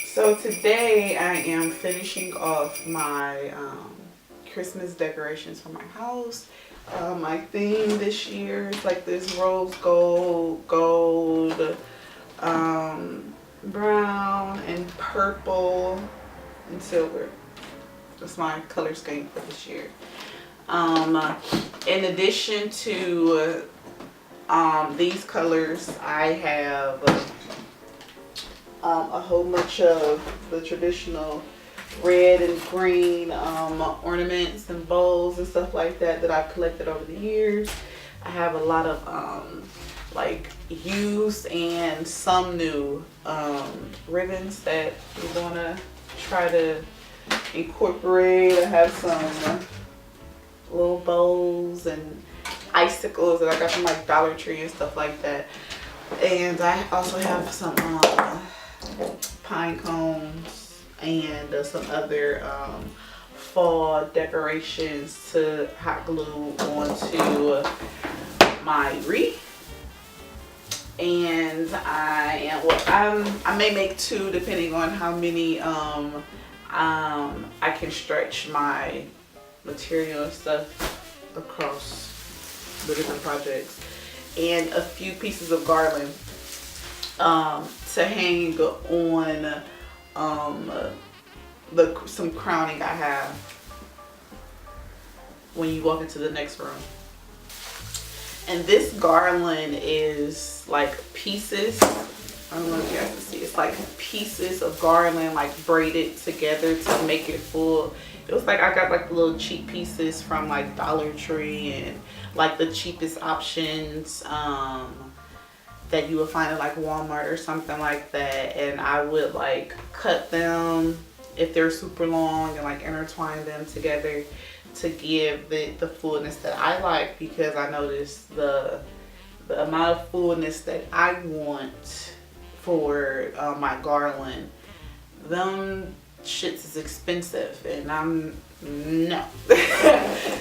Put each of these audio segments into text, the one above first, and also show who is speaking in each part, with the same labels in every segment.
Speaker 1: So today I am finishing off my Christmas decorations for my house. My theme this year is like this rose gold, brown, and purple, and silver. That's my color scheme for this year. In addition to these colors, I have a whole bunch of the traditional red and green ornaments and bowls and stuff like that I've collected over the years. I have a lot of like used and some new ribbons that we're gonna try to incorporate. I have some little bowls and icicles that I got from like Dollar Tree and stuff like that. And I also have some pine cones and some other fall decorations to hot glue onto my wreath. And I may make two depending on how many I can stretch my material and stuff across the different projects, and a few pieces of garland to hang on some crowning I have when you walk into the next room. And this garland is like pieces. I don't know if you guys can see. It's like pieces of garland like braided together to make it full. It was like I got like little cheap pieces from like Dollar Tree and like the cheapest options that you would find at like Walmart or something like that. And I would like cut them if they're super long and like intertwine them together to give the fullness that I like, because I noticed the amount of fullness that I want for my garland, them shits is expensive and I'm no.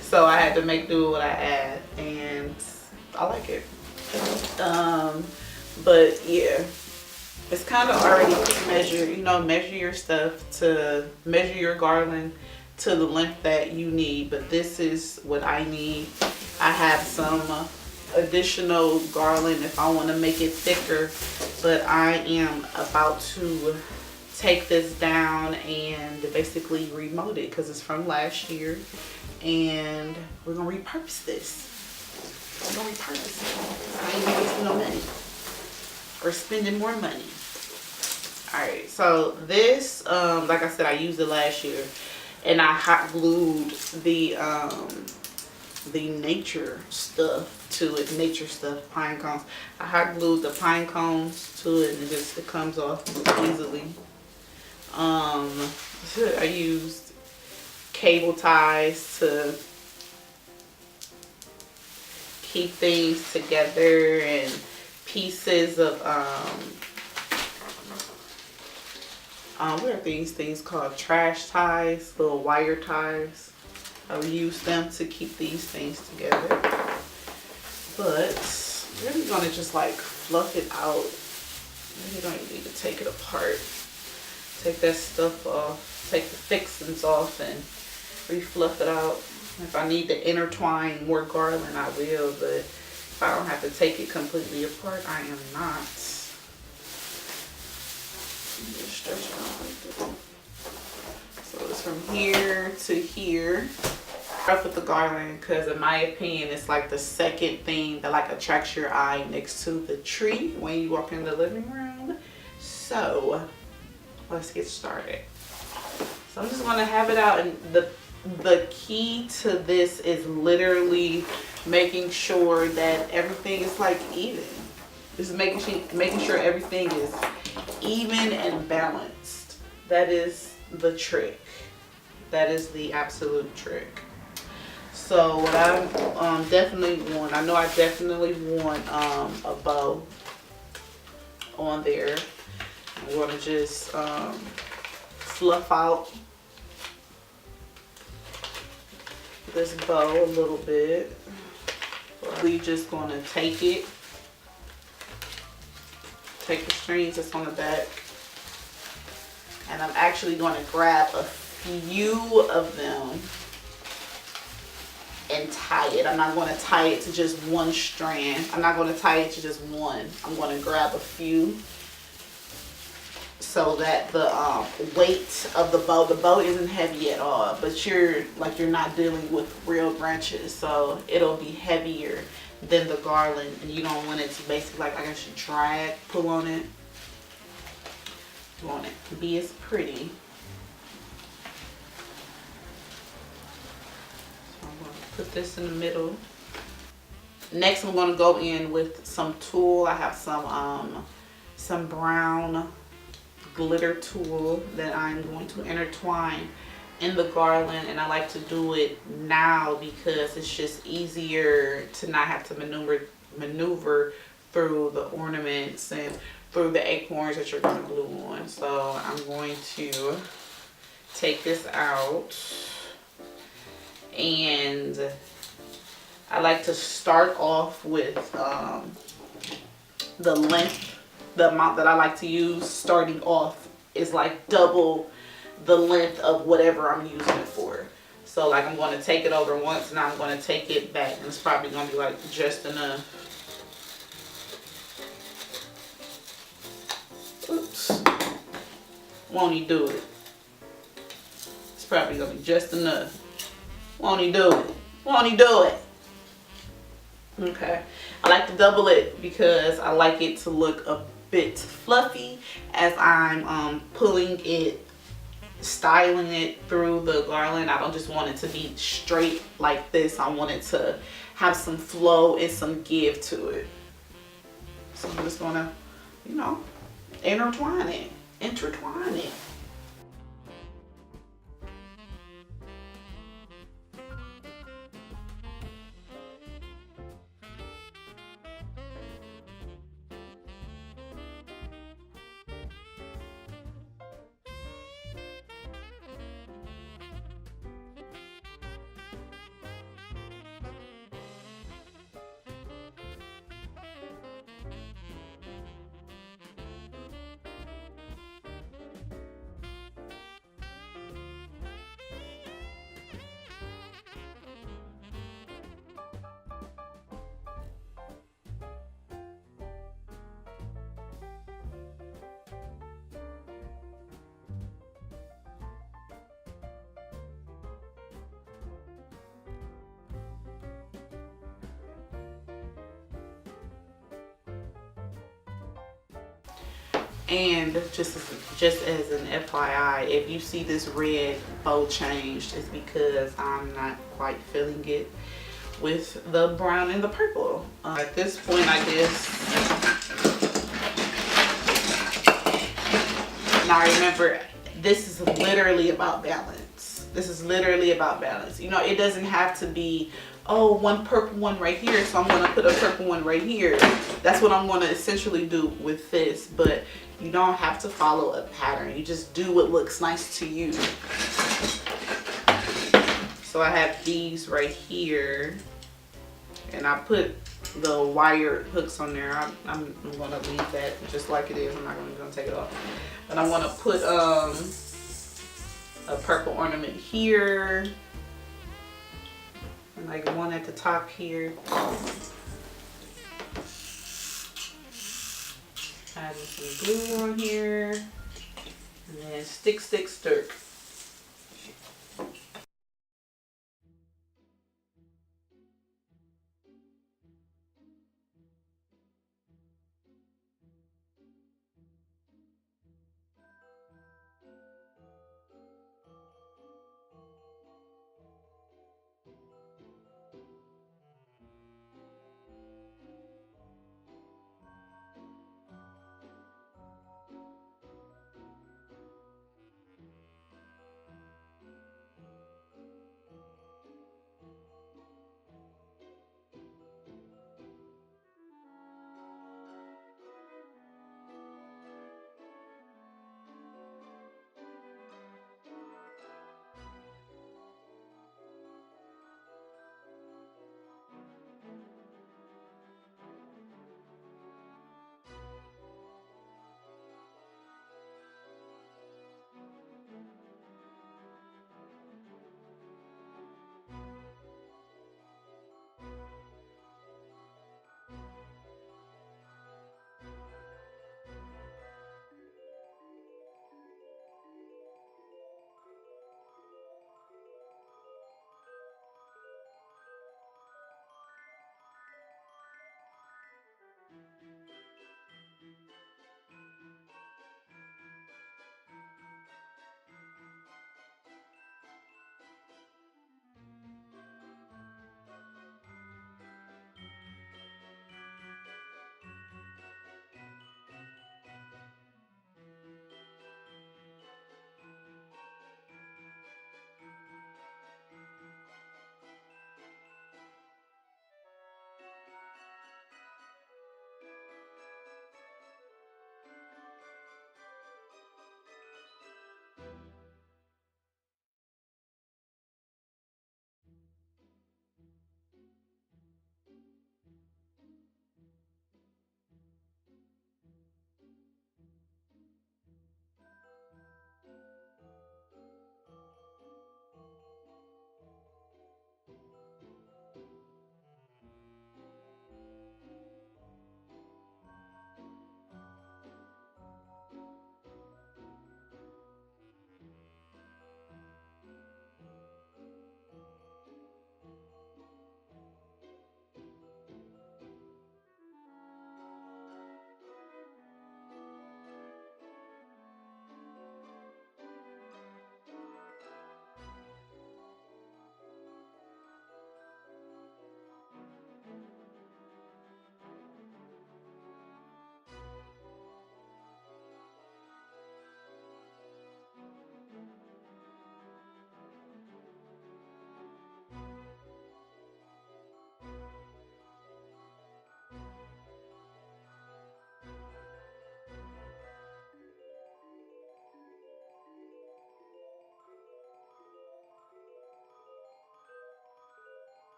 Speaker 1: So I had to make do with what I had, and I like it. But yeah, it's kind of already measure your stuff, to measure your garland to the length that you need. But this is what I need. I have some additional garland if I want to make it thicker, but I am about to take this down and basically remold it because it's from last year, and we're gonna repurpose this. We're gonna repurpose it. I ain't wasting no money or spending more money. Alright, so this like I said, I used it last year, and I hot glued the nature stuff to it. Nature stuff, pine cones. I hot glued the pine cones to it, and it comes off easily. I used cable ties to keep things together, and pieces of what are these things called? Trash ties, little wire ties. I would use them to keep these things together. But we're really gonna just like fluff it out. You don't even need to take it apart. Take that stuff off, take the fixings off, and refluff it out. If I need to intertwine more garland, I will, but if I don't have to take it completely apart, I am not. Just stretch it out like that. So it's from here to here. Up with the garland, because in my opinion, it's like the second thing that like attracts your eye next to the tree when you walk in the living room. So let's get started. So I'm just going to have it out, and the key to this is literally making sure that everything is like even. Just making sure everything is even and balanced. That is the trick. That is the absolute trick. So what I definitely want, I know I definitely want a bow on there. I'm going to just fluff out this bow a little bit. We just going to take the strings that's on the back And I'm actually going to grab a few of them and tie it. I'm not going to tie it to just one strand. I'm not going to tie it to just one. I'm going to grab a few so that the weight of the bow isn't heavy at all, but you're not dealing with real branches, so it'll be heavier than the garland, and you don't want it to basically, like, I guess you drag, pull on it. You want it to be as pretty. So I'm going to put this in the middle. Next, I'm going to go in with some tulle. I have some brown glitter tulle that I'm going to intertwine in the garland, and I like to do it now because it's just easier to not have to maneuver through the ornaments and through the acorns that you're going to glue on. So I'm going to take this out, and I like to start off with the length, the amount that I like to use starting off is like double the length of whatever I'm using it for. So like I'm going to take it over once, and I'm going to take it back, and it's probably going to be like just enough. Oops. Won't he do it? It's probably going to be just enough. Won't he do it? Won't he do it? Okay. I like to double it because I like it to look a bit fluffy as I'm pulling it, styling it through the garland. I don't just want it to be straight like this. I want it to have some flow and some give to it. So I'm just gonna, you know, intertwine it. And just as an FYI, if you see this red bow changed, it's because I'm not quite feeling it with the brown and the purple. At this point, I guess, now remember, this is literally about balance. This is literally about balance. You know, it doesn't have to be, oh, one purple one right here, so I'm going to put a purple one right here. That's what I'm going to essentially do with this, but you don't have to follow a pattern. You just do what looks nice to you. So I have these right here, and I put the wire hooks on there. I'm going to leave that just like it is. I'm not going to take it off. But I want to put a purple ornament here, and like one at the top here. Add some glue on here, and then stick, stir.